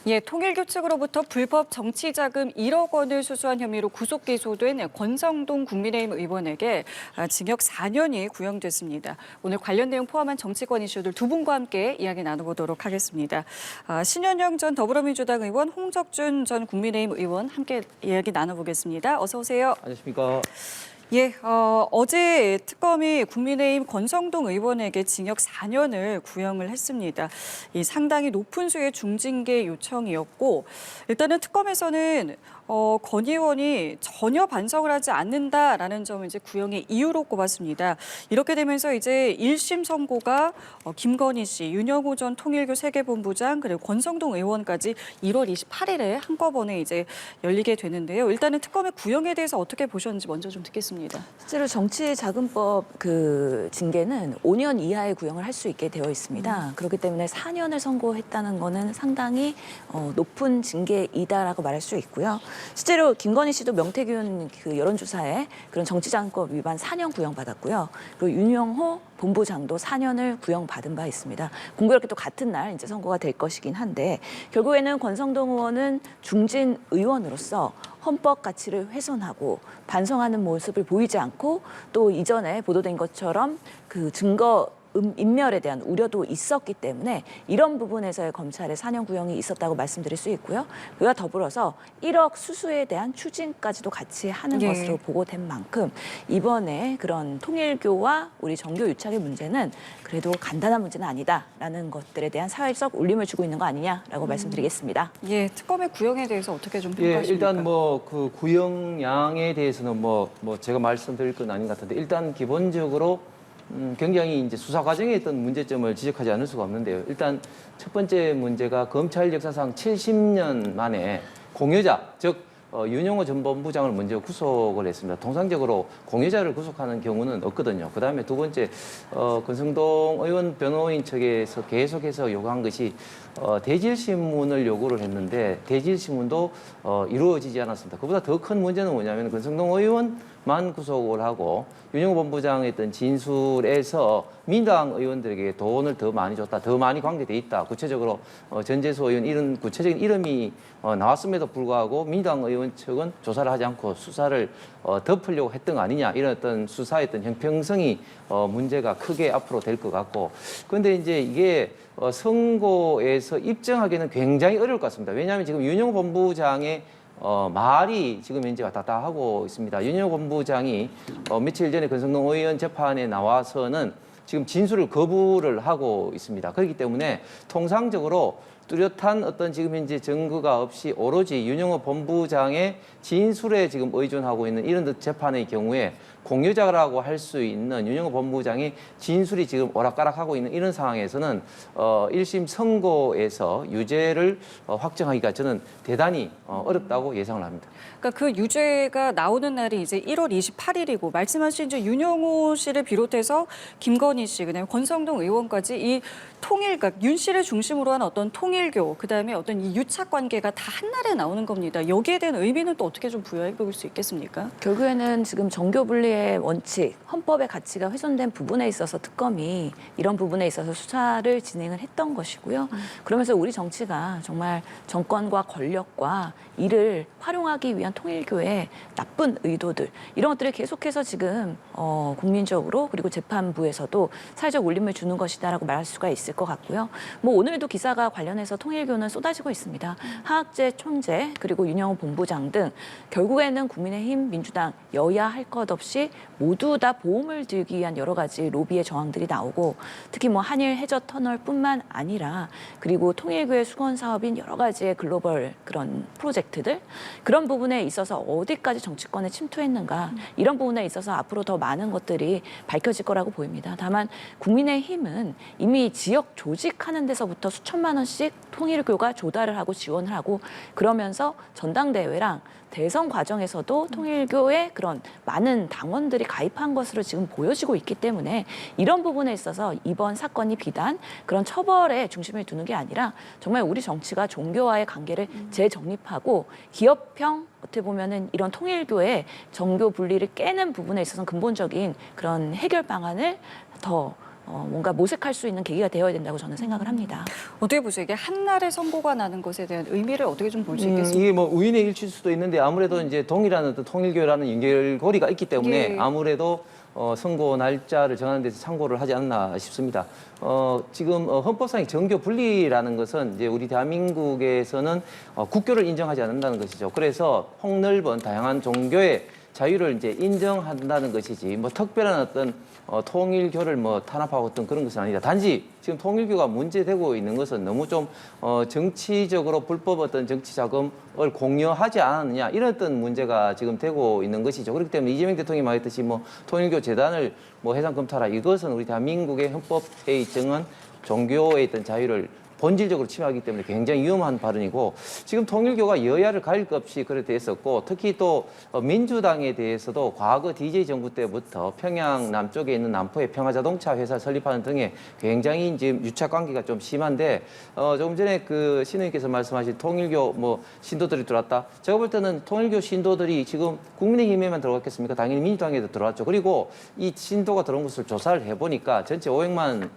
예, 통일교 측으로부터 불법 정치자금 1억 원을 수수한 혐의로 구속 기소된 권성동 국민의힘 의원에게 징역 4년이 구형됐습니다. 오늘 관련 내용 포함한 정치권 이슈들 두 분과 함께 이야기 나눠보도록 하겠습니다. 신현영 전 더불어민주당 의원, 홍석준 전 국민의힘 의원 함께 이야기 나눠보겠습니다. 어서 오세요. 안녕하십니까. 예, 어제 특검이 국민의힘 권성동 의원에게 징역 4년을 구형을 했습니다. 이 상당히 높은 수의 중징계 요청이었고, 일단은 특검에서는 권 의원이 전혀 반성을 하지 않는다라는 점을 이제 구형의 이유로 꼽았습니다. 이렇게 되면서 이제 1심 선고가 김건희 씨, 윤영호 전 통일교 세계본부장 그리고 권성동 의원까지 1월 28일에 한꺼번에 이제 열리게 되는데요. 일단은 특검의 구형에 대해서 어떻게 보셨는지 먼저 좀 듣겠습니다. 실제로 정치자금법 그 징계는 5년 이하의 구형을 할 수 있게 되어 있습니다. 그렇기 때문에 4년을 선고했다는 거는 상당히 높은 징계이다라고 말할 수 있고요. 실제로 김건희 씨도 명태균 그 여론조사에 그런 정치자금법 위반 4년 구형받았고요. 그리고 윤영호 본부장도 4년을 구형받은 바 있습니다. 공교롭게 또 같은 날 이제 선고가 될 것이긴 한데 결국에는 권성동 의원은 중진 의원으로서 헌법 가치를 훼손하고 반성하는 모습을 보이지 않고 또 이전에 보도된 것처럼 그 증거 인멸에 대한 우려도 있었기 때문에 이런 부분에서의 검찰의 4년 구형이 있었다고 말씀드릴 수 있고요. 그와 더불어서 1억 수수에 대한 추징까지도 같이 하는 것으로 보고된 만큼 이번에 그런 통일교와 우리 정교 유착의 문제는 그래도 간단한 문제는 아니다라는 것들에 대한 사회적 울림을 주고 있는 거 아니냐라고 말씀드리겠습니다. 예, 특검의 구형에 대해서 어떻게 좀 평가하십니까? 일단 뭐 그 구형량에 대해서는 뭐 제가 말씀드릴 건 아닌 것 같은데 일단 기본적으로 굉장히 이제 수사 과정에 있던 문제점을 지적하지 않을 수가 없는데요. 일단 첫 번째 문제가 검찰 역사상 70년 만에 공여자, 즉 윤영호 전 본부장을 먼저 구속을 했습니다. 통상적으로 공여자를 구속하는 경우는 없거든요. 그다음에 두 번째, 권성동 의원 변호인 측에서 계속해서 요구한 것이 대질신문을 요구를 했는데 대질신문도 이루어지지 않았습니다. 그보다 더 큰 문제는 뭐냐면 권성동 의원만 구속을 하고 윤영호 본부장의 어떤 진술에서 민당 의원들에게 돈을 더 많이 줬다, 더 많이 관계돼 있다. 구체적으로 전재수 의원 이런 구체적인 이름이 나왔음에도 불구하고 민당 의원 측은 조사를 하지 않고 수사를 덮으려고 했던 거 아니냐, 이런 어떤 수사의 어떤 형평성이 문제가 크게 앞으로 될 것 같고, 그런데 이제 이게 선고에서 입증하기는 굉장히 어려울 것 같습니다. 왜냐하면 지금 윤영호 본부장의 말이 지금 현재 왔다 갔다 하고 있습니다. 윤영호 본부장이 며칠 전에 권성동 의원 재판에 나와서는 지금 진술을 거부를 하고 있습니다. 그렇기 때문에 통상적으로 뚜렷한 어떤 지금 현재 증거가 없이 오로지 윤영호 본부장의 진술에 지금 의존하고 있는 이런 재판의 경우에 공여자라고 할 수 있는 윤영호 본부장의 진술이 지금 오락가락하고 있는 이런 상황에서는 1심 선고에서 유죄를 확정하기가 저는 대단히 어렵다고 예상을 합니다. 그러니까 그 유죄가 나오는 날이 이제 1월 28일이고 말씀하신 이제 윤영호 씨를 비롯해서 김건희 씨, 그다음에 권성동 의원까지 이 통일, 그러니까 윤 씨를 중심으로 한 어떤 통일교, 그다음에 어떤 이 유착 관계가 다 한날에 나오는 겁니다. 여기에 대한 의미는 또 어떻게 좀 부여해 볼 수 있겠습니까? 결국에는 지금 정교 분리의 원칙, 헌법의 가치가 훼손된 부분에 있어서 특검이 이런 부분에 있어서 수사를 진행을 했던 것이고요. 그러면서 우리 정치가 정말 정권과 권력과 이를 활용하기 위한 통일교의 나쁜 의도들, 이런 것들을 계속해서 지금 국민적으로 그리고 재판부에서도 사회적 울림을 주는 것이다라고 말할 수가 있을 것 같고요. 뭐 오늘도 기사가 관련해서 통일교는 쏟아지고 있습니다. 하학재 총재 그리고 윤영호 본부장 등 결국에는 국민의힘, 민주당, 여야 할 것 없이 모두 다 보험을 들기 위한 여러 가지 로비의 정황들이 나오고, 특히 뭐 한일 해저 터널뿐만 아니라 그리고 통일교의 수건 사업인 여러 가지의 글로벌 그런 프로젝트들, 그런 부분에 있어서 어디까지 정치권에 침투했는가, 이런 부분에 있어서 앞으로 더 많은 것들이 밝혀질 거라고 보입니다. 다만 국민의힘은 이미 지역 조직하는 데서부터 수천만 원씩 통일교가 조달을 하고 지원을 하고, 그러면서 전당대회랑 대선 과정에서도 통일교에 그런 많은 당원들이 가입한 것으로 지금 보여지고 있기 때문에 이런 부분에 있어서 이번 사건이 비단 그런 처벌에 중심을 두는 게 아니라 정말 우리 정치가 종교와의 관계를 재정립하고 기업형, 어떻게 보면은 이런 통일교의 정교 분리를 깨는 부분에 있어서는 근본적인 그런 해결 방안을 더 뭔가 모색할 수 있는 계기가 되어야 된다고 저는 생각을 합니다. 어떻게 보세요? 이게 한날에 선고가 나는 것에 대한 의미를 어떻게 좀 볼 수 있겠습니까? 이게 뭐 우연의 일치일 수도 있는데 아무래도 이제 동일한 어떤 통일교라는 연결고리가 있기 때문에 예. 아무래도 선고 날짜를 정하는 데서 참고를 하지 않나 싶습니다. 지금 헌법상의 정교 분리라는 것은 이제 우리 대한민국에서는 국교를 인정하지 않는다는 것이죠. 그래서 폭넓은 다양한 종교의 자유를 이제 인정한다는 것이지 뭐 특별한 어떤 통일교를 뭐 탄압하고 어떤 그런 것은 아니다. 단지 지금 통일교가 문제되고 있는 것은 너무 좀 정치적으로 불법 어떤 정치 자금을 공여하지 않았느냐 이런 어떤 문제가 지금 되고 있는 것이죠. 그렇기 때문에 이재명 대통령이 말했듯이 뭐 통일교 재단을 뭐 해상 검토하라 이것은 우리 대한민국의 헌법에 정한 종교에 있던 자유를 본질적으로 침해하기 때문에 굉장히 위험한 발언이고 지금 통일교가 여야를 가릴 것 없이 그렇게 했었고 특히 또 민주당에 대해서도 과거 DJ 정부 때부터 평양 남쪽에 있는 남포의 평화자동차 회사 설립하는 등의 굉장히 이제 유착 관계가 좀 심한데 조금 전에 그 신우님께서 말씀하신 통일교 뭐 신도들이 들어왔다. 제가 볼 때는 통일교 신도들이 지금 국민의힘에만 들어갔겠습니까? 당연히 민주당에도 들어왔죠. 그리고 이 신도가 들어온 것을 조사를 해보니까 전체 500만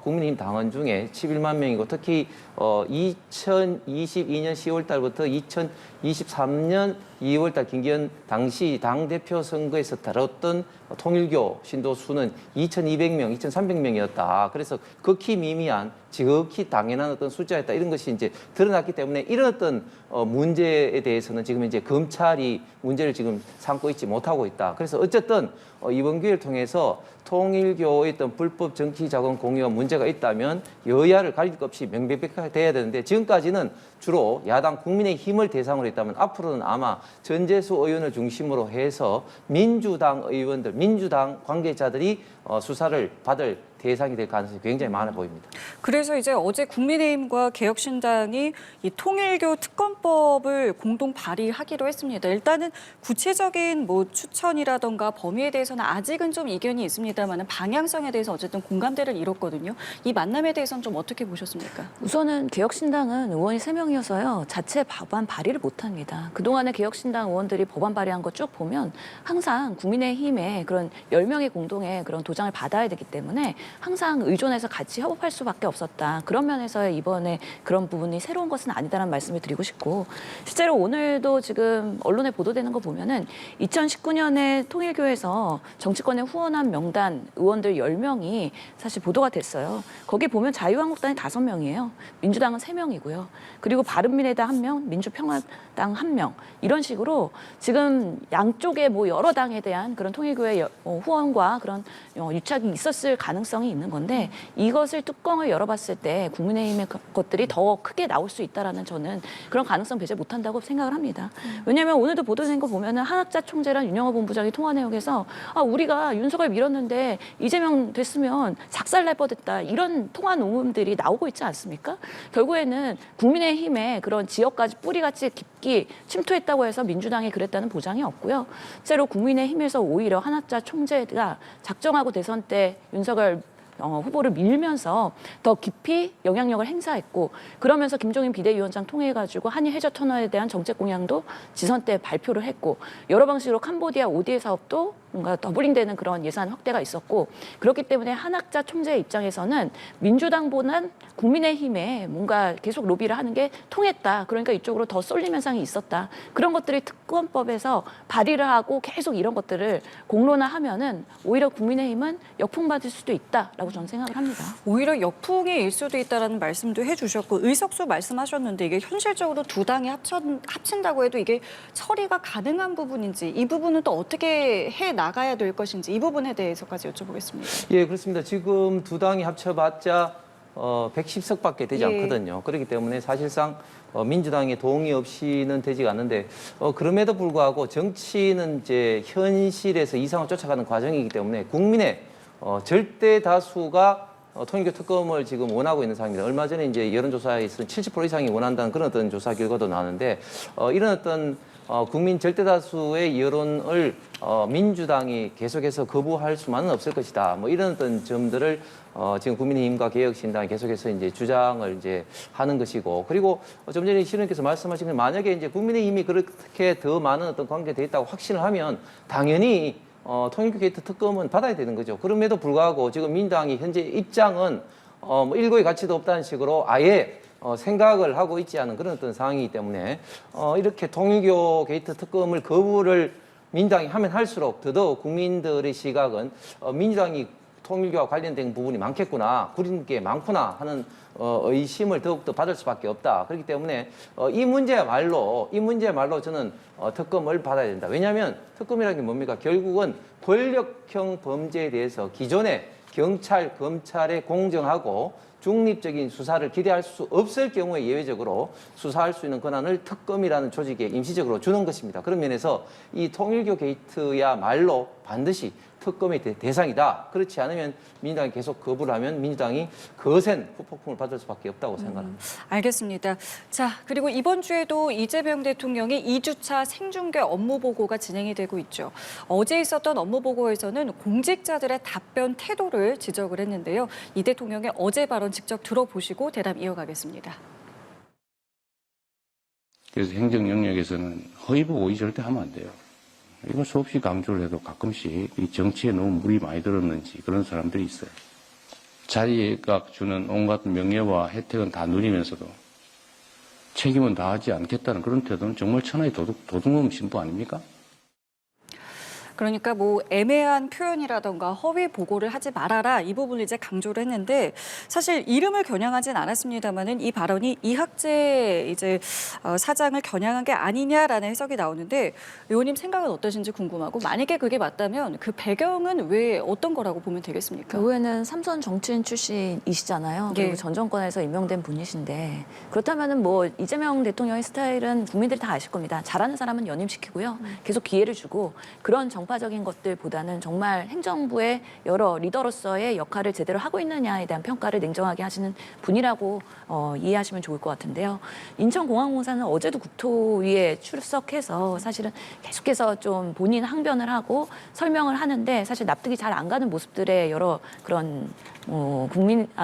국민의힘 당원 중에 11만 명이고 특히 2022년 10월 달부터 2023년 2월 달 김기현 당시 당대표 선거에서 다뤘던 통일교 신도 수는 2,200명, 2,300명이었다. 그래서 극히 미미한, 지극히 당연한 어떤 숫자였다. 이런 것이 이제 드러났기 때문에 이런 어떤 문제에 대해서는 지금 이제 검찰이 문제를 지금 삼고 있지 못하고 있다. 그래서 어쨌든 이번 기회를 통해서 통일교의 어떤 불법 정치 자금 공유가 문제가 있다면 여야를 가릴 것 없이 명백하게 돼야 되는데 지금까지는 주로 야당 국민의힘을 대상으로 했다면 앞으로는 아마 전재수 의원을 중심으로 해서 민주당 의원들, 민주당 관계자들이 수사를 받을 대상이 될 가능성이 굉장히 많아 보입니다. 그래서 이제 어제 국민의힘과 개혁신당이 이 통일교 특검법을 공동 발의하기로 했습니다. 일단은 구체적인 뭐 추천이라던가 범위에 대해서는 아직은 좀 이견이 있습니다만 방향성에 대해서 어쨌든 공감대를 이뤘거든요. 이 만남에 대해서는 좀 어떻게 보셨습니까? 우선은 개혁신당은 의원이 3명이어서요. 자체 법안 발의를 못합니다. 그동안에 개혁신당 의원들이 법안 발의한 거 쭉 보면 항상 국민의힘의 그런 10명의 공동의 그런 도장을 받아야 되기 때문에 항상 의존해서 같이 협업할 수밖에 없었다. 그런 면에서 이번에 그런 부분이 새로운 것은 아니다라는 말씀을 드리고 싶고 실제로 오늘도 지금 언론에 보도되는 거 보면은 2019년에 통일교에서 정치권에 후원한 명단 의원들 10명이 사실 보도가 됐어요. 거기 보면 자유한국당이 5명이에요. 민주당은 3명이고요. 그리고 바른미래당 1명, 민주평화당 1명 이런 식으로 지금 양쪽의 뭐 여러 당에 대한 그런 통일교의 후원과 그런 유착이 있었을 가능성이 있는 건데 이것을 뚜껑을 열어봤을 때 국민의힘의 것들이 더 크게 나올 수 있다라는 저는 그런 가능성 배제 못한다고 생각을 합니다. 왜냐하면 오늘도 보도된 거 보면은 한학자 총재랑 윤영호 본부장이 통화 내용에서 우리가 윤석열 밀었는데 이재명 됐으면 작살날 뻔했다 이런 통화 녹음들이 나오고 있지 않습니까? 결국에는 국민의힘의 그런 지역까지 뿌리같이 깊게 침투했다고 해서 민주당이 그랬다는 보장이 없고요. 실제로 국민의힘에서 오히려 한학자 총재가 작정하고 대선 때 윤석열 후보를 밀면서 더 깊이 영향력을 행사했고 그러면서 김종인 비대위원장 통해가지고 한일 해저 터널에 대한 정책 공약도 지선 때 발표를 했고 여러 방식으로 캄보디아 ODA 사업도 뭔가 더블링되는 그런 예산 확대가 있었고 그렇기 때문에 한학자 총재의 입장에서는 민주당보다는 국민의힘에 뭔가 계속 로비를 하는 게 통했다. 그러니까 이쪽으로 더 쏠림 현상이 있었다. 그런 것들이 특검법에서 발의를 하고 계속 이런 것들을 공론화하면은 오히려 국민의힘은 역풍받을 수도 있다라고 저는 생각을 합니다. 오히려 역풍이 일 수도 있다라는 말씀도 해주셨고 의석수 말씀하셨는데 이게 현실적으로 두 당이 합친다고 해도 이게 처리가 가능한 부분인지 이 부분은 또 어떻게 해 나가야 될 것인지 이 부분에 대해서까지 여쭤보겠습니다. 예, 그렇습니다. 지금 두 당이 합쳐봤자 110석밖에 되지 예. 않거든요. 그렇기 때문에 사실상 민주당의 동의 없이는 되지가 않는데 그럼에도 불구하고 정치는 이제 현실에서 이상을 쫓아가는 과정이기 때문에 국민의 절대 다수가 통일교 특검을 지금 원하고 있는 상황입니다. 얼마 전에 이제 여론조사에서 70% 이상이 원한다는 그런 어떤 조사 결과도 나왔는데 이런 어떤 국민 절대 다수의 여론을 민주당이 계속해서 거부할 수만은 없을 것이다. 뭐 이런 어떤 점들을 지금 국민의힘과 개혁신당이 계속해서 이제 주장을 이제 하는 것이고 그리고 좀 전에 신원께서 말씀하신 건 만약에 이제 국민의힘이 그렇게 더 많은 어떤 관계가 돼 있다고 확신을 하면 당연히 통일교 게이트 특검은 받아야 되는 거죠. 그럼에도 불구하고 지금 민당이 현재 입장은 뭐 일고의 가치도 없다는 식으로 아예 생각을 하고 있지 않은 그런 어떤 상황이기 때문에 이렇게 통일교 게이트 특검을 거부를 민당이 하면 할수록 더더욱 국민들의 시각은 민주당이 통일교와 관련된 부분이 많겠구나, 구린 게 많구나 하는 의심을 더욱더 받을 수밖에 없다. 그렇기 때문에 이 문제야말로 저는 특검을 받아야 된다. 왜냐하면 특검이라는 게 뭡니까? 결국은 권력형 범죄에 대해서 기존의 경찰, 검찰의 공정하고 중립적인 수사를 기대할 수 없을 경우에 예외적으로 수사할 수 있는 권한을 특검이라는 조직에 임시적으로 주는 것입니다. 그런 면에서 이 통일교 게이트야말로 반드시 특검의 대상이다. 그렇지 않으면 민주당이 계속 거부를 하면 민주당이 거센 후폭풍을 받을 수밖에 없다고 생각합니다. 알겠습니다. 자, 그리고 이번 주에도 이재명 대통령의 2주차 생중계 업무 보고가 진행이 되고 있죠. 어제 있었던 업무 보고에서는 공직자들의 답변 태도를 지적을 했는데요. 이 대통령의 어제 발언 직접 들어보시고 대담 이어가겠습니다. 그래서 행정 영역에서는 허위 보고 절대 하면 안 돼요. 이거 수없이 강조를 해도 가끔씩 이 정치에 너무 물이 많이 들었는지 그런 사람들이 있어요. 자기가 주는 온갖 명예와 혜택은 다 누리면서도 책임은 다하지 않겠다는 그런 태도는 정말 천하의 도둑놈 신부 아닙니까? 그러니까 뭐 애매한 표현이라던가 허위 보고를 하지 말아라 이 부분을 이제 강조를 했는데 사실 이름을 겨냥하진 않았습니다만은 이 발언이 이학재 이제 사장을 겨냥한 게 아니냐라는 해석이 나오는데 의원님 생각은 어떠신지 궁금하고 만약에 그게 맞다면 그 배경은 왜 어떤 거라고 보면 되겠습니까? 의원은 삼선 정치인 출신이시잖아요. 예. 그리고 전 정권에서 임명된 분이신데 그렇다면은 뭐 이재명 대통령의 스타일은 국민들이 다 아실 겁니다. 잘하는 사람은 연임시키고요. 계속 기회를 주고 그런 정파적인 것들보다는 정말 행정부의 여러 리더로서의 역할을 제대로 하고 있느냐에 대한 평가를 냉정하게 하시는 분이라고 이해하시면 좋을 것 같은데요. 인천공항공사는 어제도 국토위에 출석해서 사실은 계속해서 좀 본인 항변을 하고 설명을 하는데 사실 납득이 잘 안 가는 모습들의 여러 그런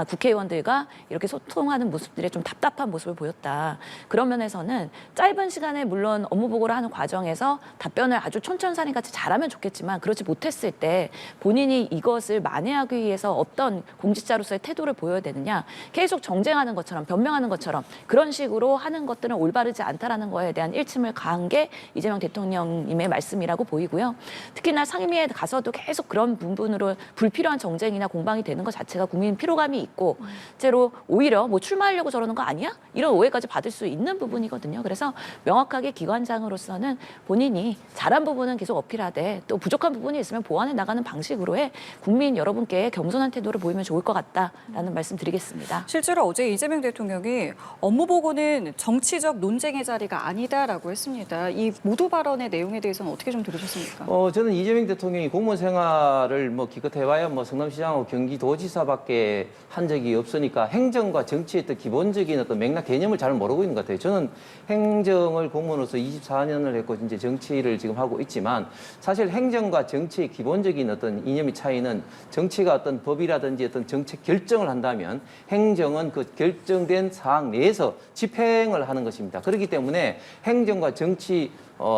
국회의원들과 이렇게 소통하는 모습들에 좀 답답한 모습을 보였다. 그런 면에서는 짧은 시간에 물론 업무 보고를 하는 과정에서 답변을 아주 촌철살인같이 잘하면 좋겠지만 그렇지 못했을 때 본인이 이것을 만회하기 위해서 어떤 공직자로서의 태도를 보여야 되느냐. 계속 정쟁하는 것처럼 변명하는 것처럼 그런 식으로 하는 것들은 올바르지 않다라는 거에 대한 일침을 가한 게 이재명 대통령님의 말씀이라고 보이고요. 특히나 상임위에 가서도 계속 그런 부분으로 불필요한 정쟁이나 공방이 되는 것 자체가 국민 피로감이 있고 실제로 오히려 뭐 출마하려고 저러는 거 아니야? 이런 오해까지 받을 수 있는 부분이거든요. 그래서 명확하게 기관장으로서는 본인이 잘한 부분은 계속 어필하되 또 부족한 부분이 있으면 보완해 나가는 방식으로의 국민 여러분께 겸손한 태도를 보이면 좋을 것 같다라는 말씀 드리겠습니다. 실제로 어제 이재명 대통령이 업무 보고는 정치적 논쟁의 자리가 아니다라고 했습니다. 이 모두 발언의 내용에 대해서는 어떻게 좀 들으셨습니까? 저는 이재명 대통령이 공무원 생활을 뭐 기껏해봐야 뭐 성남시장하고 경기도지사밖에 한 적이 없으니까 행정과 정치의 어떤 기본적인 어떤 맥락 개념을 잘 모르고 있는 것 같아요. 저는 행정을 공무원으로서 24년을 했고 이제 정치를 지금 하고 있지만 사실 행정과 정치의 기본적인 어떤 이념의 차이는 정치가 어떤 법이라든지 어떤 정책 결정을 한다면 행정은 그 결정된 사항 내에서 집행을 하는 것입니다. 그렇기 때문에 행정과 정치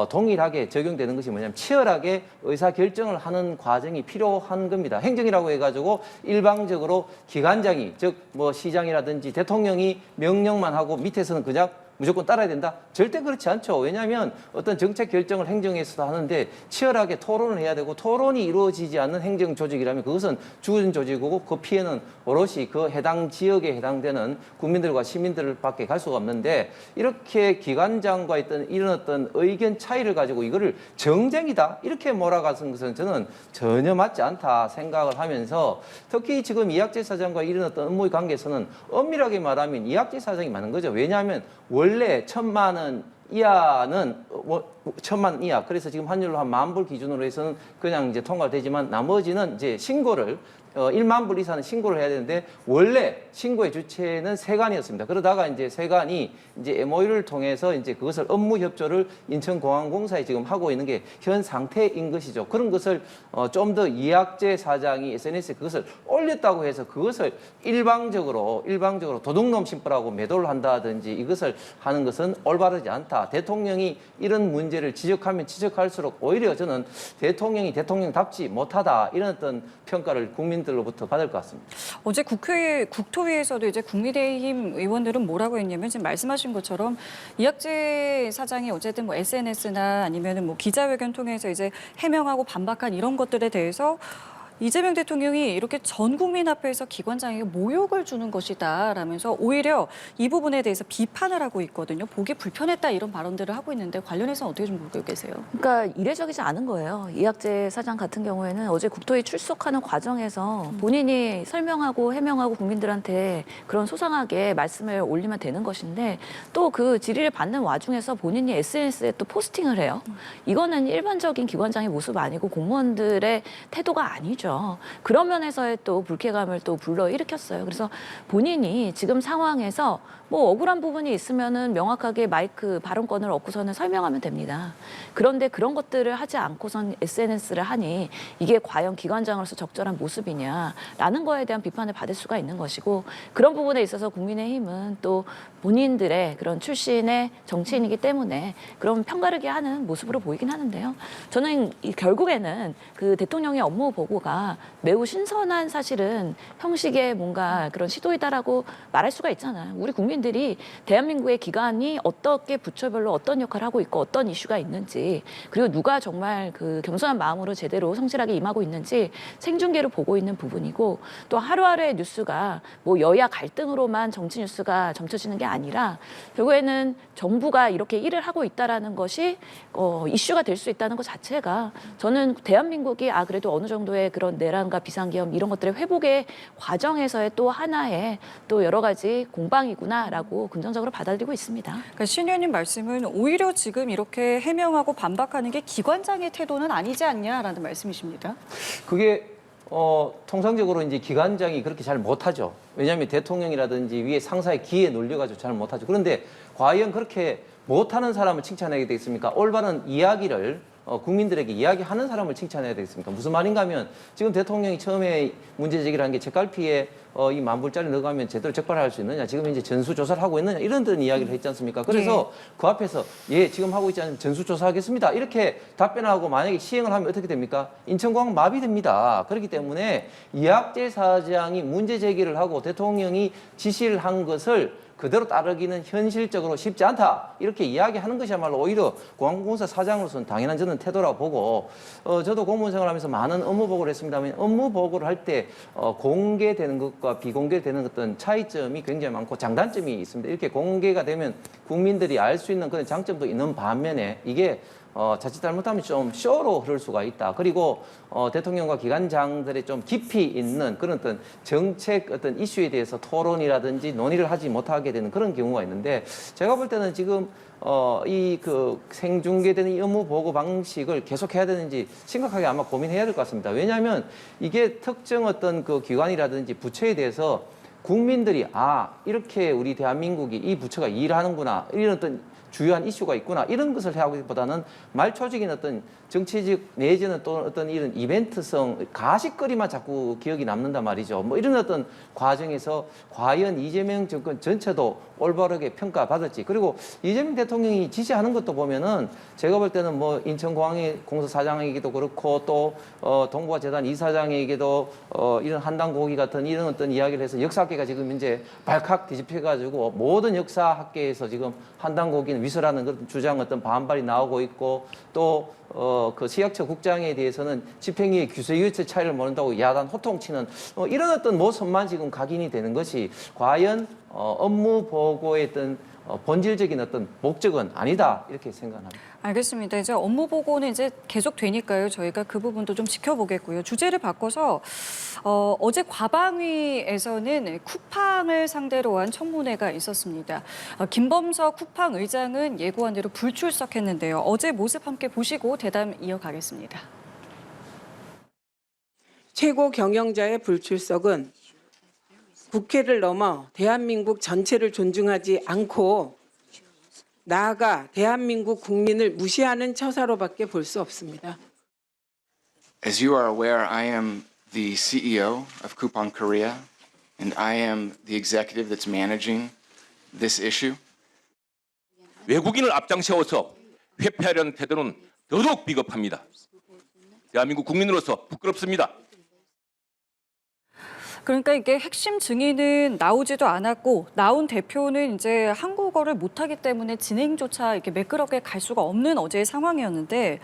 동일하게 적용되는 것이 뭐냐면 치열하게 의사결정을 하는 과정이 필요한 겁니다. 행정이라고 해가지고 일방적으로 기관장이 즉 뭐 시장이라든지 대통령이 명령만 하고 밑에서는 그냥 무조건 따라야 된다? 절대 그렇지 않죠. 왜냐하면 어떤 정책 결정을 행정에서도 하는데 치열하게 토론을 해야 되고 토론이 이루어지지 않는 행정 조직이라면 그것은 죽은 조직이고 그 피해는 오롯이 그 해당 지역에 해당되는 국민들과 시민들밖에 갈 수가 없는데 이렇게 기관장과 이런 어떤 의견 차이를 가지고 이거를 정쟁이다 이렇게 몰아가는 것은 저는 전혀 맞지 않다 생각을 하면서 특히 지금 이학재 사장과 이런 어떤 업무의 관계에서는 엄밀하게 말하면 이학재 사장이 많은 거죠. 왜냐하면 원래 1,000만 원 이하는 1,000만 원 이하. 그래서 지금 환율로 한 10,000불 기준으로 해서는 그냥 이제 통과되지만 나머지는 이제 신고를 1만 불 이상은 신고를 해야 되는데 원래 신고의 주체는 세관이었습니다. 그러다가 이제 세관이 이제 MOU를 통해서 이제 그것을 업무 협조를 인천공항공사에 지금 하고 있는 게 현 상태인 것이죠. 그런 것을 좀 더 이학재 사장이 SNS에 그것을 올렸다고 해서 그것을 일방적으로 도둑놈 심보라고 매도를 한다든지 이것을 하는 것은 올바르지 않다. 대통령이 이런 문제를 지적하면 지적할수록 오히려 저는 대통령이 대통령답지 못하다 이런 어떤 평가를 국민들로부터 받을 것 같습니다. 어제 국토위에서도 이제 국민의힘 의원들은 뭐라고 했냐면 지금 말씀하신 것처럼 이학재 사장이 어쨌든 뭐 SNS나 아니면은 뭐 기자회견 통해서 이제 해명하고 반박한 이런 것들에 대해서 이재명 대통령이 이렇게 전 국민 앞에서 기관장에게 모욕을 주는 것이다라면서 오히려 이 부분에 대해서 비판을 하고 있거든요. 보기 불편했다 이런 발언들을 하고 있는데 관련해서 어떻게 좀 보고 계세요? 그러니까 이례적이지 않은 거예요. 이학재 사장 같은 경우에는 어제 국토위 출석하는 과정에서 본인이 설명하고 해명하고 국민들한테 그런 소상하게 말씀을 올리면 되는 것인데 또 그 질의를 받는 와중에서 본인이 SNS에 또 포스팅을 해요. 이거는 일반적인 기관장의 모습 아니고 공무원들의 태도가 아니죠. 그런 면에서의 또 불쾌감을 또 불러일으켰어요. 그래서 본인이 지금 상황에서 뭐 억울한 부분이 있으면은 명확하게 마이크 발언권을 얻고서는 설명하면 됩니다. 그런데 그런 것들을 하지 않고선 SNS를 하니 이게 과연 기관장으로서 적절한 모습이냐라는 거에 대한 비판을 받을 수가 있는 것이고 그런 부분에 있어서 국민의힘은 또 본인들의 그런 출신의 정치인이기 때문에 그런 편가르기 하는 모습으로 보이긴 하는데요. 저는 결국에는 그 대통령의 업무 보고가 매우 신선한 사실은 형식의 뭔가 그런 시도이다라고 말할 수가 있잖아요. 우리 국민들이 대한민국의 기관이 어떻게 부처별로 어떤 역할을 하고 있고 어떤 이슈가 있는지 그리고 누가 정말 그 겸손한 마음으로 제대로 성실하게 임하고 있는지 생중계로 보고 있는 부분이고 또 하루하루의 뉴스가 뭐 여야 갈등으로만 정치 뉴스가 점쳐지는 게 아니라 결국에는 정부가 이렇게 일을 하고 있다라는 것이 이슈가 될 수 있다는 것 자체가 저는 대한민국이 그래도 어느 정도의 그런 내란과 비상계엄 이런 것들의 회복의 과정에서의 또 하나의 또 여러 가지 공방이구나라고 긍정적으로 받아들이고 있습니다. 그러니까 신 의원님 말씀은 오히려 지금 이렇게 해명하고 반박하는 게 기관장의 태도는 아니지 않냐라는 말씀이십니다. 그게 통상적으로 이제 기관장이 그렇게 잘 못하죠. 왜냐하면 대통령이라든지 위에 상사의 기에 놀려가지고 잘 못하죠. 그런데 과연 그렇게 못하는 사람을 칭찬하게 되겠습니까? 올바른 이야기를 국민들에게 이야기하는 사람을 칭찬해야 되겠습니까? 무슨 말인가 하면 지금 대통령이 처음에 문제 제기를 한 게 책갈피에 이 10,000불짜리 넣어가면 제대로 적발할 수 있느냐, 지금 이제 전수조사를 하고 있느냐 이런 듯 이야기를 했지 않습니까? 그래서 그 앞에서 지금 하고 있지 않으면 전수조사하겠습니다 이렇게 답변하고 만약에 시행을 하면 어떻게 됩니까? 인천공항 마비됩니다. 그렇기 때문에 이학재 사장이 문제 제기를 하고 대통령이 지시를 한 것을 그대로 따르기는 현실적으로 쉽지 않다. 이렇게 이야기하는 것이야말로 오히려 공항공사 사장으로서는 당연한 저는 태도라고 보고 저도 공무원 생활하면서 많은 업무 보고를 했습니다만 업무 보고를 할 때 공개되는 것과 비공개되는 어떤 차이점이 굉장히 많고 장단점이 있습니다. 이렇게 공개가 되면 국민들이 알 수 있는 그런 장점도 있는 반면에 이게 자칫 잘못하면 좀 쇼로 흐를 수가 있다. 그리고 대통령과 기관장들의 좀 깊이 있는 그런 어떤 정책 어떤 이슈에 대해서 토론이라든지 논의를 하지 못하게 되는 그런 경우가 있는데 제가 볼 때는 지금 이 그 생중계되는 이 업무 보고 방식을 계속해야 되는지 심각하게 아마 고민해야 될 것 같습니다. 왜냐하면 이게 특정 어떤 그 기관이라든지 부처에 대해서 국민들이 이렇게 우리 대한민국이 이 부처가 일하는구나 이런 어떤 주요한 이슈가 있구나 이런 것을 하기보다는 말초적인 어떤 정치적 내지는 또 어떤 이런 이벤트성 가십거리만 자꾸 기억이 남는단 말이죠. 뭐 이런 어떤 과정에서 과연 이재명 정권 전체도 올바르게 평가받을지 그리고 이재명 대통령이 지시하는 것도 보면은 제가 볼 때는 뭐 인천공항의 공사 사장에게도 그렇고 또 동부화 재단 이사장에게도 이런 한당고기 같은 이런 어떤 이야기를 해서 역사학계가 지금 이제 발칵 뒤집혀가지고 모든 역사학계에서 지금 한당고기는 위서라는 그런 주장 어떤 반발이 나오고 있고 또 그 시약처 국장에 대해서는 집행유예 규제유예 차이를 모른다고 야단 호통치는 이런 어떤 모습만 지금 각인이 되는 것이 과연 업무 보고의 어떤 본질적인 어떤 목적은 아니다 이렇게 생각합니다. 알겠습니다. 이제 업무 보고는 이제 계속 되니까요. 저희가 그 부분도 좀 지켜보겠고요. 주제를 바꿔서 어제 과방위에서는 쿠팡을 상대로 한 청문회가 있었습니다. 김범석 쿠팡 의장은 예고한 대로 불출석했는데요. 어제 모습 함께 보시고 대담 이어가겠습니다. 최고 경영자의 불출석은 국회를 넘어 대한민국 전체를 존중하지 않고 나아가 대한민국 국민을 무시하는 처사로밖에 볼 수 없습니다. As you are aware, I am the CEO of Coupang Korea, and I am the executive that's managing this issue. 외국인을 앞장세워서 회피하려는 태도는 더더욱 비겁합니다. 대한민국 국민으로서 부끄럽습니다. 그러니까 이게 핵심 증인은 나오지도 않았고 나온 대표는 이제 한국어를 못하기 때문에 진행조차 이렇게 매끄럽게 갈 수가 없는 어제의 상황이었는데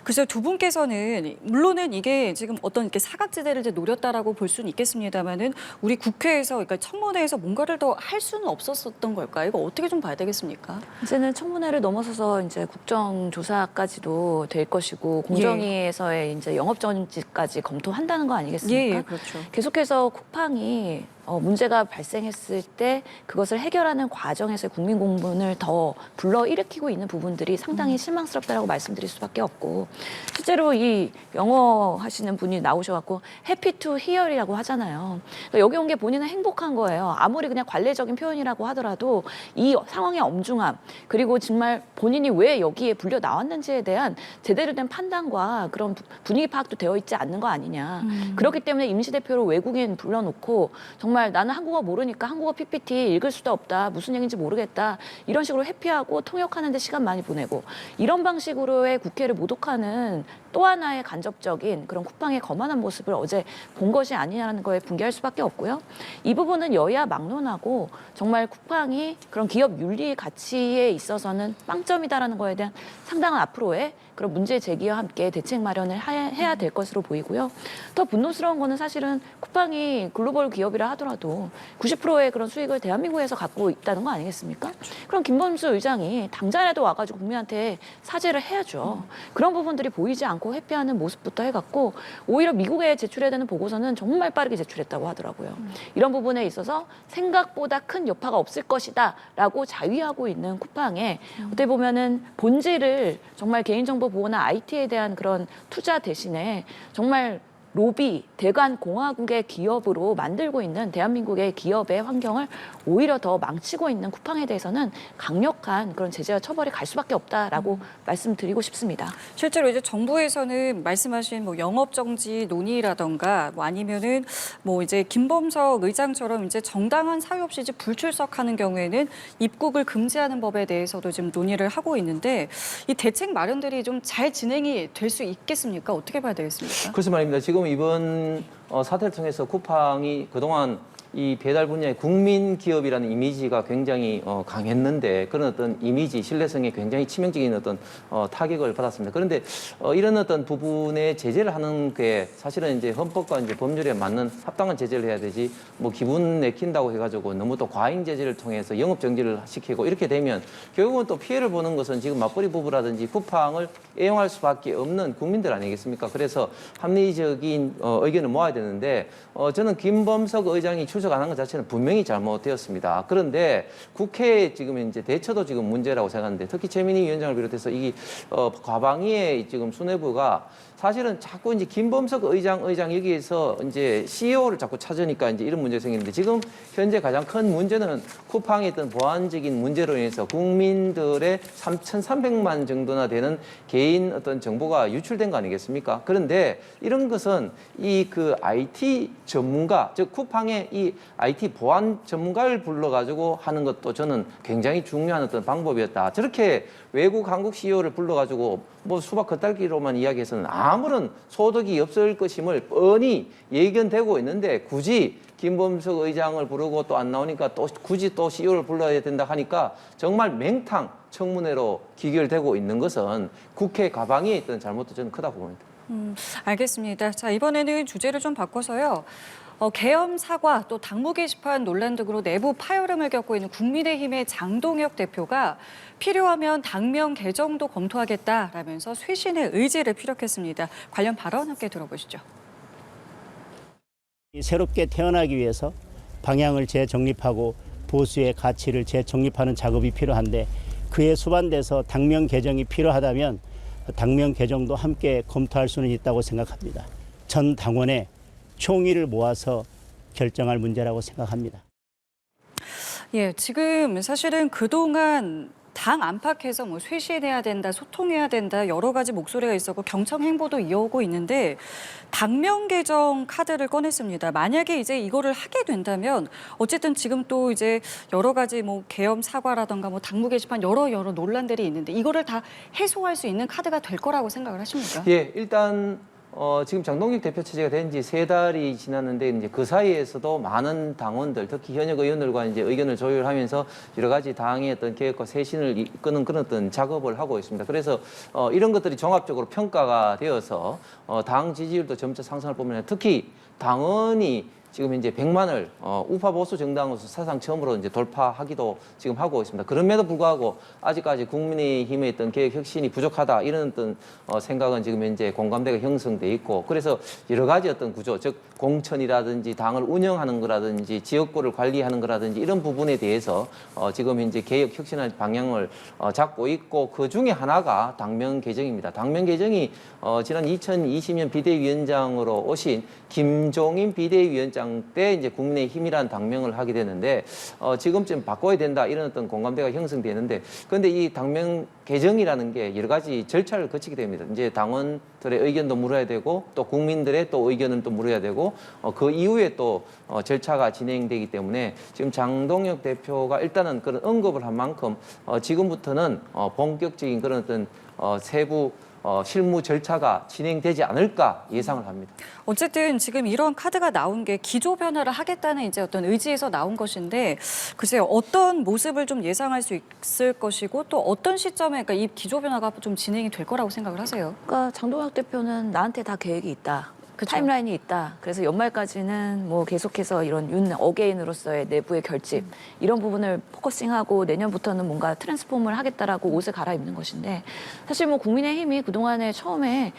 글쎄요, 두 분께서는 물론은 이게 지금 어떤 이렇게 사각지대를 이제 노렸다라고 볼 수는 있겠습니다만은 우리 국회에서 그러니까 청문회에서 뭔가를 더 할 수는 없었던 걸까요? 이거 어떻게 좀 봐야 되겠습니까? 이제는 청문회를 넘어서서 이제 국정조사까지도 될 것이고 공정위에서의 이제 영업정지까지 검토한다는 거 아니겠습니까? 예, 그렇죠. 계속해서 쿠팡이 문제가 발생했을 때 그것을 해결하는 과정에서 국민 공분을 더 불러일으키고 있는 부분들이 상당히 실망스럽다라고 말씀드릴 수밖에 없고 실제로 이 영어 하시는 분이 나오셔갖고 해피 투 히어리라고 하잖아요. 그러니까 여기 온 게 본인은 행복한 거예요. 아무리 그냥 관례적인 표현이라고 하더라도 이 상황의 엄중함 그리고 정말 본인이 왜 여기에 불려 나왔는지에 대한 제대로 된 판단과 그런 분위기 파악도 되어 있지 않는 거 아니냐. 그렇기 때문에 임시대표로 외국인 불러놓고 정말 나는 한국어 모르니까 한국어 PPT 읽을 수도 없다. 무슨 얘기인지 모르겠다. 이런 식으로 회피하고 통역하는 데 시간 많이 보내고 이런 방식으로의 국회를 모독하는 또 하나의 간접적인 그런 쿠팡의 거만한 모습을 어제 본 것이 아니냐는 거에 분개할 수밖에 없고요. 이 부분은 여야 막론하고 정말 쿠팡이 그런 기업 윤리 가치에 있어서는 빵점이다라는 거에 대한 상당한 앞으로의 그런 문제 제기와 함께 대책 마련을 해야 될 것으로 보이고요. 더 분노스러운 거는 사실은 쿠팡이 글로벌 기업이라 하더라도 90%의 그런 수익을 대한민국에서 갖고 있다는 거 아니겠습니까? 그럼 김범수 의장이 당장이라도 와가지고 국민한테 사죄를 해야죠. 그런 부분들이 보이지 않고 회피하는 모습부터 해갖고 오히려 미국에 제출해야 되는 보고서는 정말 빠르게 제출했다고 하더라고요. 이런 부분에 있어서 생각보다 큰 여파가 없을 것이다라고 자위하고 있는 쿠팡에 어떻게 보면은 본질을 정말 개인정보 보호나 IT에 대한 그런 투자 대신에 정말 로비, 대관 공화국의 기업으로 만들고 있는 대한민국의 기업의 환경을 오히려 더 망치고 있는 쿠팡에 대해서는 강력한 그런 제재와 처벌이 갈 수밖에 없다라고 말씀드리고 싶습니다. 실제로 이제 정부에서는 말씀하신 뭐 영업정지 논의라던가 뭐 아니면은 뭐 이제 김범석 의장처럼 이제 정당한 사유 없이 이제 불출석하는 경우에는 입국을 금지하는 법에 대해서도 지금 논의를 하고 있는데 이 대책 마련들이 좀 잘 진행이 될 수 있겠습니까? 어떻게 봐야 되겠습니까? 그래서 말입니다. 지금 이번 사태를 통해서 쿠팡이 그동안 이 배달 분야의 국민 기업이라는 이미지가 굉장히 강했는데 그런 어떤 이미지, 신뢰성에 굉장히 치명적인 어떤 타격을 받았습니다. 그런데 이런 어떤 부분에 제재를 하는 게 사실은 이제 헌법과 이제 법률에 맞는 합당한 제재를 해야 되지 뭐 기분 내킨다고 해가지고 너무 또 과잉 제재를 통해서 영업 정지를 시키고 이렇게 되면 결국은 또 피해를 보는 것은 지금 맞벌이 부부라든지 쿠팡을 애용할 수밖에 없는 국민들 아니겠습니까? 그래서 합리적인 의견을 모아야 되는데 저는 김범석 의장이 출석 안 한 것 자체는 분명히 잘못되었습니다. 그런데 국회에 지금 이제 대처도 지금 문제라고 생각하는데 특히 최민희 위원장을 비롯해서 이 과방위의 지금 수뇌부가 사실은 자꾸 이제 김범석 의장 여기에서 이제 CEO를 자꾸 찾으니까 이제 이런 문제가 생기는데 지금 현재 가장 큰 문제는 쿠팡의 어떤 보안적인 문제로 인해서 국민들의 3,300만 정도나 되는 개인 어떤 정보가 유출된 거 아니겠습니까? 그런데 이런 것은 이 그 IT 전문가, 즉 쿠팡의 이 IT 보안 전문가를 불러가지고 하는 것도 저는 굉장히 중요한 어떤 방법이었다. 저렇게 외국 한국 CEO를 불러가지고 뭐 수박 겉핥기로만 이야기해서는 아무런 소득이 없을 것임을 뻔히 예견되고 있는데 굳이 김범석 의장을 부르고 또 안 나오니까 또 굳이 또 CEO를 불러야 된다 하니까 정말 맹탕 청문회로 기결되고 있는 것은 국회 과방위에 있던 잘못도 저는 크다고 봅니다. 알겠습니다. 자, 이번에는 주제를 좀 바꿔서요. 계엄 사과 또 당무 게시판 논란 등으로 내부 파열음을 겪고 있는 국민의힘의 장동혁 대표가 필요하면 당명 개정도 검토하겠다라면서 쇄신의 의지를 피력했습니다. 관련 발언 함께 들어보시죠. 새롭게 태어나기 위해서 방향을 재정립하고 보수의 가치를 재정립하는 작업이 필요한데 그에 수반돼서 당명 개정이 필요하다면 당명 개정도 함께 검토할 수는 있다고 생각합니다. 전 당원의 총의를 모아서 결정할 문제라고 생각합니다. 예, 지금 사실은 그동안 당 안팎에서 뭐 쇄신해야 된다, 소통해야 된다 여러 가지 목소리가 있었고 경청 행보도 이어오고 있는데 당명 개정 카드를 꺼냈습니다. 만약에 이제 이거를 하게 된다면 어쨌든 지금 또 이제 여러 가지 뭐 계엄 사과라던가 뭐 당무 게시판 여러 논란들이 있는데 이거를 다 해소할 수 있는 카드가 될 거라고 생각을 하십니까? 예, 일단 지금 장동혁 대표 체제가 된 지 3달이 지났는데 이제 그 사이에서도 많은 당원들, 특히 현역 의원들과 이제 의견을 조율하면서 여러 가지 당의 어떤 개혁과 쇄신을 이끄는 그런 어떤 작업을 하고 있습니다. 그래서 이런 것들이 종합적으로 평가가 되어서 당 지지율도 점차 상승할 뿐만 아니라 특히 당원이 지금 이제 100만을 우파 보수 정당으로서 사상 처음으로 이제 돌파하기도 지금 하고 있습니다. 그럼에도 불구하고 아직까지 국민의힘의 어떤 개혁 혁신이 부족하다 이런 어떤 생각은 지금 현재 공감대가 형성돼 있고 그래서 여러 가지 어떤 구조, 즉 공천이라든지 당을 운영하는 거라든지 지역구를 관리하는 거라든지 이런 부분에 대해서 지금 현재 개혁 혁신의 방향을 잡고 있고 그 중에 하나가 당명 개정입니다. 당명 개정이 지난 2020년 비대위원장으로 오신 김종인 비대위원장 때 이제 국민의힘이라는 당명을 하게 되는데 지금쯤 바꿔야 된다 이런 어떤 공감대가 형성되는데 그런데 이 당명 개정이라는 게 여러 가지 절차를 거치게 됩니다. 이제 당원들의 의견도 물어야 되고 또 국민들의 또 의견을 또 물어야 되고 그 이후에 또 절차가 진행되기 때문에 지금 장동혁 대표가 일단은 그런 언급을 한 만큼 지금부터는 본격적인 그런 어떤 세부 실무 절차가 진행되지 않을까 예상을 합니다. 어쨌든 지금 이런 카드가 나온 게 기조 변화를 하겠다는 이제 어떤 의지에서 나온 것인데 글쎄요 어떤 모습을 좀 예상할 수 있을 것이고 또 어떤 시점에 그러니까 이 기조 변화가 좀 진행이 될 거라고 생각을 하세요? 그러니까 장동혁 대표는 나한테 다 계획이 있다. 그쵸? 타임라인이 있다. 그래서 연말까지는 뭐 계속해서 이런 윤 어게인으로서의 내부의 결집 이런 부분을 포커싱하고 내년부터는 뭔가 트랜스폼을 하겠다라고 옷을 갈아입는 것인데 사실 뭐 국민의힘이 그동안에 처음에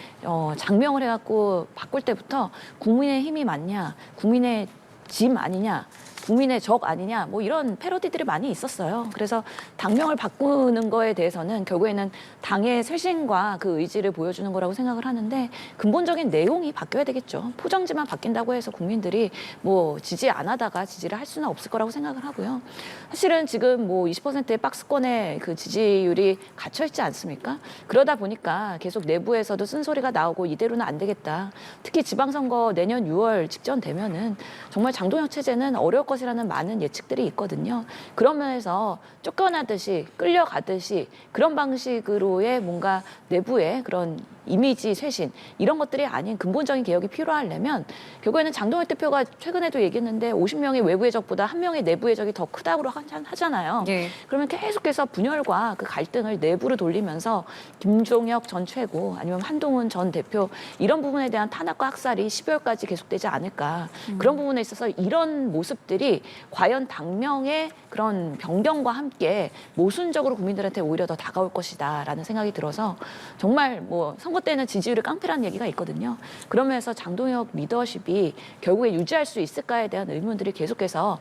장명을 해갖고 바꿀 때부터 국민의힘이 맞냐, 국민의 짐 아니냐, 국민의 적 아니냐 뭐 이런 패러디들이 많이 있었어요. 그래서 당명을 바꾸는 거에 대해서는 결국에는 당의 쇄신과 그 의지를 보여주는 거라고 생각을 하는데 근본적인 내용이 바뀌어야 되겠죠. 포장지만 바뀐다고 해서 국민들이 뭐 지지 안 하다가 지지를 할 수는 없을 거라고 생각을 하고요. 사실은 지금 뭐 20%의 박스권의 그 지지율이 갇혀 있지 않습니까? 그러다 보니까 계속 내부에서도 쓴소리가 나오고 이대로는 안 되겠다. 특히 지방선거 내년 6월 직전 되면은 정말 장동혁 체제는 어려울 것이라는 많은 예측들이 있거든요. 그런 면에서 쫓겨나듯이 끌려가듯이 그런 방식으로의 뭔가 내부의 그런 이미지 쇄신 이런 것들이 아닌 근본적인 개혁이 필요하려면 결국에는 장동혁 대표가 최근에도 얘기했는데 50명의 외부의 적보다 1명의 내부의 적이 더 크다고 하잖아요. 예. 그러면 계속해서 분열과 그 갈등을 내부로 돌리면서 김종혁 전 최고 아니면 한동훈 전 대표 이런 부분에 대한 탄압과 학살이 12월까지 계속되지 않을까. 그런 부분에 있어서 이런 모습들이 과연 당명의 그런 변경과 함께 모순적으로 국민들한테 오히려 더 다가올 것이다라는 생각이 들어서 정말 뭐 선거 때는 지지율이 깡패라는 얘기가 있거든요. 그러면서 장동혁 리더십이 결국에 유지할 수 있을까에 대한 의문들이 계속해서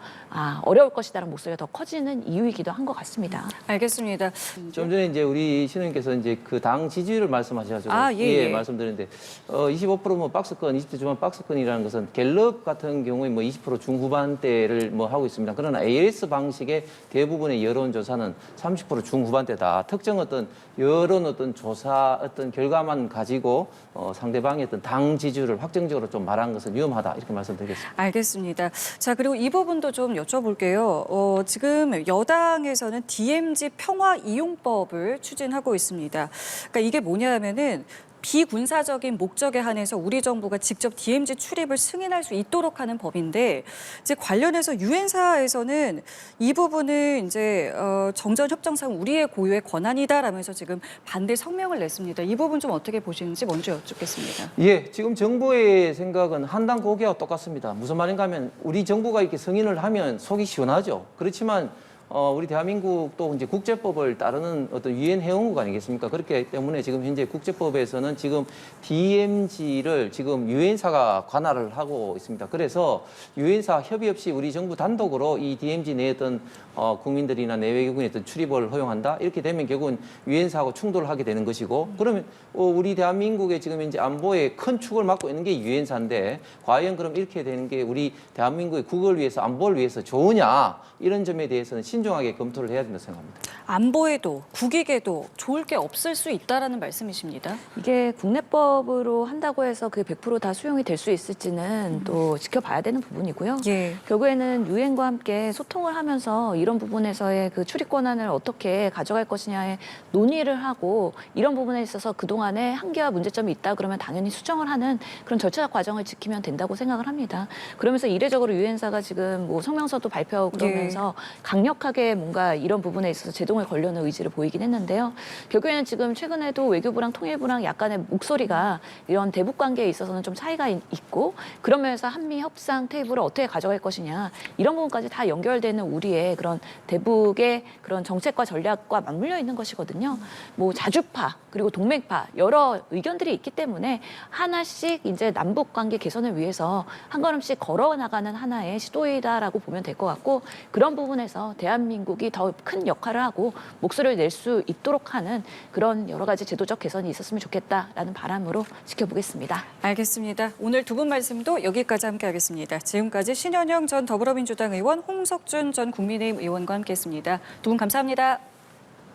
어려울 것이다라는 목소리가 더 커지는 이유이기도 한 것 같습니다. 알겠습니다. 좀 전에 이제 우리 신우님께서 이제 그 당 지지율을 말씀하셔가지고 예. 말씀드렸는데 25%뭐 박스권, 20대 중반 박스권이라는 것은 갤럽 같은 경우에 뭐 20% 중후반대를 뭐 하고 있습니다. 그러나 AS 방식의 대부분의 여론조사는 30% 중후반대다. 특정 어떤 여론 어떤 조사 어떤 결과만 가지고 상대방의 어떤 당 지지율을 확정적으로 좀 말한 것은 위험하다 이렇게 말씀드리겠습니다. 알겠습니다. 자 그리고 이 부분도 좀 여쭤볼게요. 지금 여당에서는 DMZ 평화 이용법을 추진하고 있습니다. 그러니까 이게 뭐냐면은 비군사적인 목적에 한해서 우리 정부가 직접 DMZ 출입을 승인할 수 있도록 하는 법인데 이제 관련해서 유엔사에서는 이 부분은 이제 정전 협정상 우리의 고유의 권한이다라면서 지금 반대 성명을 냈습니다. 이 부분 좀 어떻게 보시는지 먼저 여쭙겠습니다. 예, 지금 정부의 생각은 한당 고개와 똑같습니다. 무슨 말인가 하면 우리 정부가 이렇게 승인을 하면 속이 시원하죠. 그렇지만 우리 대한민국도 이제 국제법을 따르는 어떤 유엔 회원국 아니겠습니까? 그렇기 때문에 지금 현재 국제법에서는 지금 DMZ를 지금 유엔사가 관할을 하고 있습니다. 그래서 유엔사 협의 없이 우리 정부 단독으로 이 DMZ 내에 어떤 국민들이나 내외국인의 어떤 출입을 허용한다. 이렇게 되면 결국은 유엔사하고 충돌을 하게 되는 것이고, 그러면 우리 대한민국의 지금 이제 안보의 큰 축을 맡고 있는 게 유엔사인데, 과연 그럼 이렇게 되는 게 우리 대한민국의 국을 위해서, 안보를 위해서 좋으냐, 이런 점에 대해서는 신중하게 검토를 해야 된다고 생각합니다. 안보에도 국익에도 좋을 게 없을 수 있다라는 말씀이십니다. 이게 국내법으로 한다고 해서 그게 100% 다 수용이 될 수 있을지는 또 지켜봐야 되는 부분이고요. 예. 결국에는 유엔과 함께 소통을 하면서 이런 부분에서의 그 출입 권한을 어떻게 가져갈 것이냐에 논의를 하고, 이런 부분에 있어서 그동안에 한계와 문제점이 있다 그러면 당연히 수정을 하는 그런 절차적 과정을 지키면 된다고 생각을 합니다. 그러면서 이례적으로 유엔사가 지금 뭐 성명서도 발표하고 그러면서 강력하게 뭔가 이런 부분에 있어서 제동을 걸려는 의지를 보이긴 했는데요. 결국에는 지금 최근에도 외교부랑 통일부랑 약간의 목소리가 이런 대북 관계에 있어서는 좀 차이가 있고, 그러면서 한미 협상 테이블을 어떻게 가져갈 것이냐, 이런 부분까지 다 연결되는 우리의 그런 대북의 그런 정책과 전략과 맞물려 있는 것이거든요. 뭐 자주파 그리고 동맹파 여러 의견들이 있기 때문에 하나씩 이제 남북 관계 개선을 위해서 한 걸음씩 걸어 나가는 하나의 시도이다라고 보면 될 것 같고, 그런 부분에서 대한민국이 더 큰 역할을 하고 목소리를 낼 수 있도록 하는 그런 여러 가지 제도적 개선이 있었으면 좋겠다라는 바람으로 지켜보겠습니다. 알겠습니다. 오늘 두 분 말씀도 여기까지 함께하겠습니다. 지금까지 신현영 전 더불어민주당 의원, 홍석준 전 국민의힘 의원과 함께했습니다. 두 분 감사합니다.